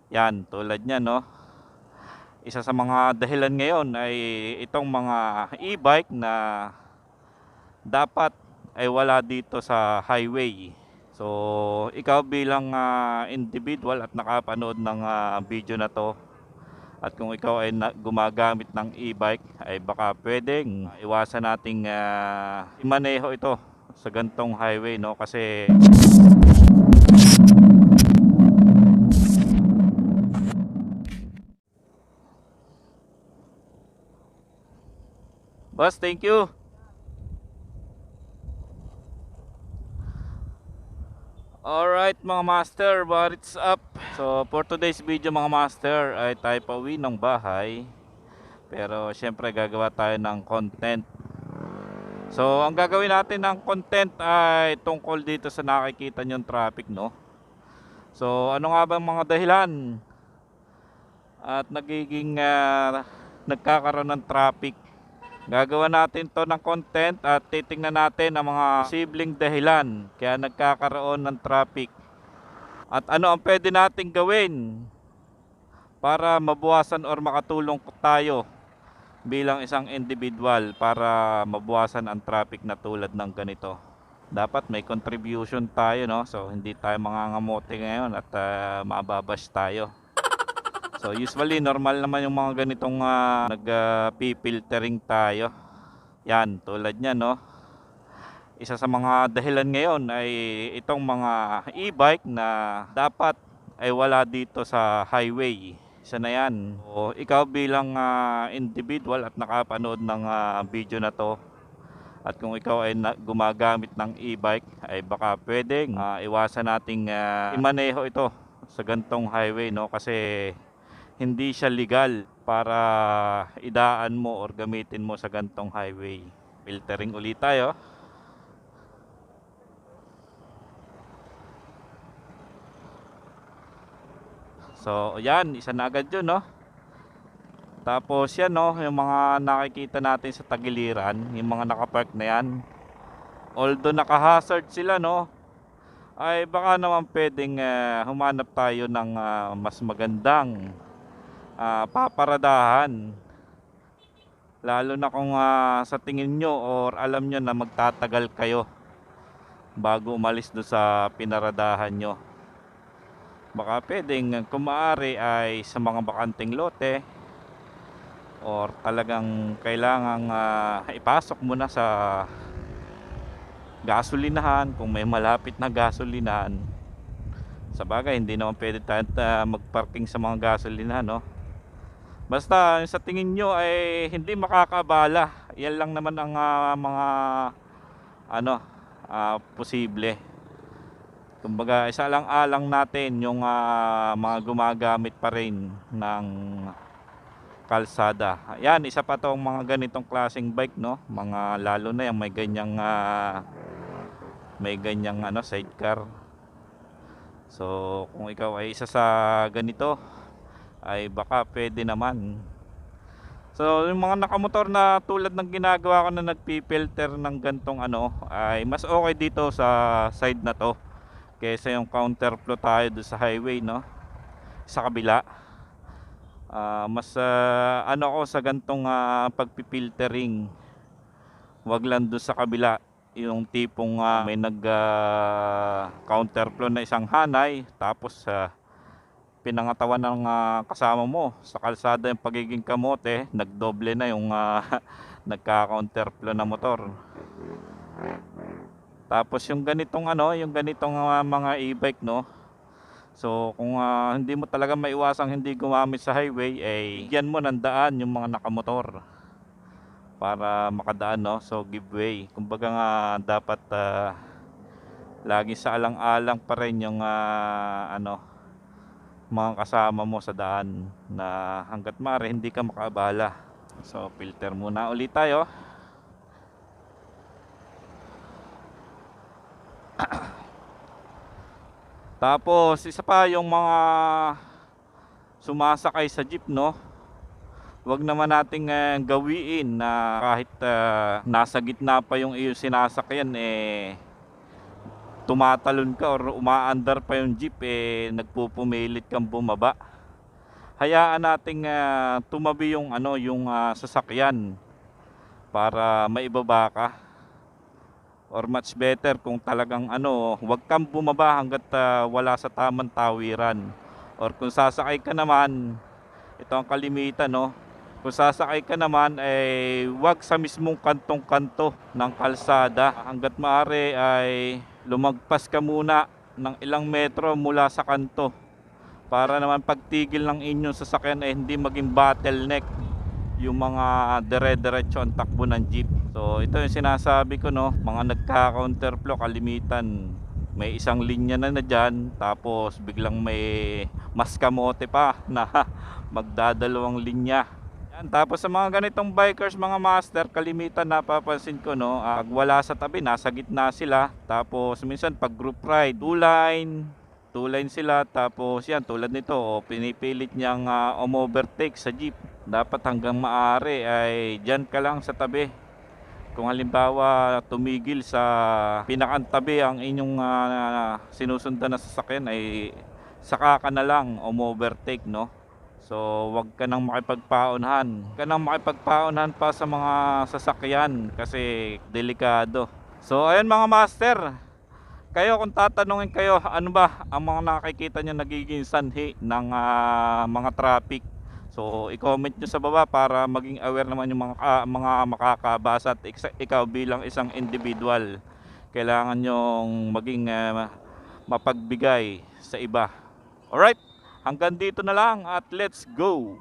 Yan, tulad niyan, no. Isa sa mga dahilan ngayon ay itong mga e-bike na dapat ay wala dito sa highway. So, ikaw bilang individual at nakapanood ng video na to, at kung ikaw ay gumagamit ng e-bike, ay baka pwedeng iwasan nating imaneho ito sa gantong highway, no, kasi boss, thank you. Alright mga master, what's up? So for today's video mga master ay tayo pauwi ng bahay. Pero syempre gagawa tayo ng content. So ang gagawin natin ng content ay tungkol dito sa nakikita nyong traffic, no? So ano nga bang mga dahilan at nagiging nagkakaroon ng traffic? Gagawa natin to ng content at titingnan natin ang mga posibleng dahilan kaya nagkakaroon ng traffic. At ano ang pwede nating gawin para mabawasan or makatulong tayo bilang isang individual para mabawasan ang traffic na tulad ng ganito. Dapat may contribution tayo, no? So hindi tayo mangangamote ngayon at mababash tayo. So usually normal naman yung mga ganitong nag-filtering tayo. Yan, tulad niyan, no. Isa sa mga dahilan ngayon ay itong mga e-bike na dapat ay wala dito sa highway. Isa na yan. O ikaw bilang individual at nakapanood ng video na to, at kung ikaw ay gumagamit ng e-bike, ay baka pwedeng iwasan nating imaneho ito sa gantong highway, no, kasi hindi siya legal para idaan mo or gamitin mo sa gantong highway. Filtering ulit tayo. So yan, isa na agad yun, no. Tapos yan, no, yung mga nakikita natin sa tagiliran, yung mga nakapark na yan, although naka-hazard sila, no, ay baka naman pwedeng humanap tayo ng mas magandang paparadahan. Lalo na kung sa tingin nyo or alam nyo na magtatagal kayo bago umalis do sa pinaradahan nyo. Baka pwedeng kung maaari ay sa mga bakanting lote or talagang kailangang ipasok muna sa gasolinahan kung may malapit na gasolinahan. Sa bagay, hindi naman pwede tayo magparking sa mga gasolinahan, no. Basta sa tingin nyo ay hindi makakabala, yan lang naman ang mga ano posible. Kumbaga isa lang alang natin yung mga gumagamit pa rin ng kalsada. Yan, isa pa tong mga ganitong klaseng bike, no, mga lalo na yung may ganyang sidecar. So kung ikaw ay isa sa ganito, ay baka pwede naman. So yung mga nakamotor na tulad ng ginagawa ko na nagpipilter ng gantong ay mas okay dito sa side na to kaysa yung counterflow tayo do sa highway, no, sa kabila. Mas ako sa gantong pagpipiltering, wag lang do sa kabila, yung tipong may nag counterflow na isang hanay tapos pinangatawan ng kasama mo sa kalsada yung pagiging kamote, nagdoble na yung nagka-counterflow na motor. Tapos yung ganitong mga e-bike, no. So kung hindi mo talaga maiwasang hindi gumamit sa highway, ay bigyan mo ng daan yung mga nakamotor para makadaan, no. So give way. Kumbaga nga dapat lagi sa alang-alang pa rin yung mga kasama mo sa daan na hanggat maaari hindi ka makaabala. So filter muna ulit tayo. Tapos isa pa yung mga sumasakay sa jeep, no, wag naman nating gawiin na kahit nasa gitna pa yung iyong sinasakyan, tumatalon ka or umaandar pa yung jeep, nagpupumilit kang bumaba. hayaan nating tumabi yung sasakyan para maibaba ka. Or much better kung talagang huwag kang bumaba hangga't wala sa tamang tawiran. Or kung sasakay ka naman, ito ang kalimitan, no? Kung sasakay ka naman ay huwag sa mismong kantong-kanto ng kalsada. Hangga't maaari ay lumagpas ka muna ng ilang metro mula sa kanto para naman pagtigil ng inyong sasakyan ay hindi maging bottleneck yung mga dire-diretso ang takbo ng jeep. So ito yung sinasabi ko, no, mga nagka-counterflow kalimitan may isang linya na dyan, tapos biglang may mas kamote pa na magdadalawang linya. Yan, tapos sa mga ganitong bikers mga master, kalimitan napapansin ko, no, pag wala sa tabi nasa gitna sila, tapos minsan pag group ride two line sila, tapos yan tulad nito, pinipilit niyang overtake sa jeep. Dapat hanggang maaari ay dyan ka lang sa tabi. Kung halimbawa tumigil sa pinakantabi ang inyong sinusundan na sasakyan, ay saka ka na lang overtake, no. So wag ka nang makipagpaunhan. Ka nang makipagpaunhan pa sa mga sasakyan kasi delikado. So ayun mga master, kayo kung tatanungin kayo, ano ba ang mga nakikita nyo nagiging sanhi ng mga traffic? So i-comment nyo sa baba para maging aware naman yung mga makakabasa, at ikaw bilang isang individual, kailangan nyong maging mapagbigay sa iba. Alright, hanggang dito na lang at let's go!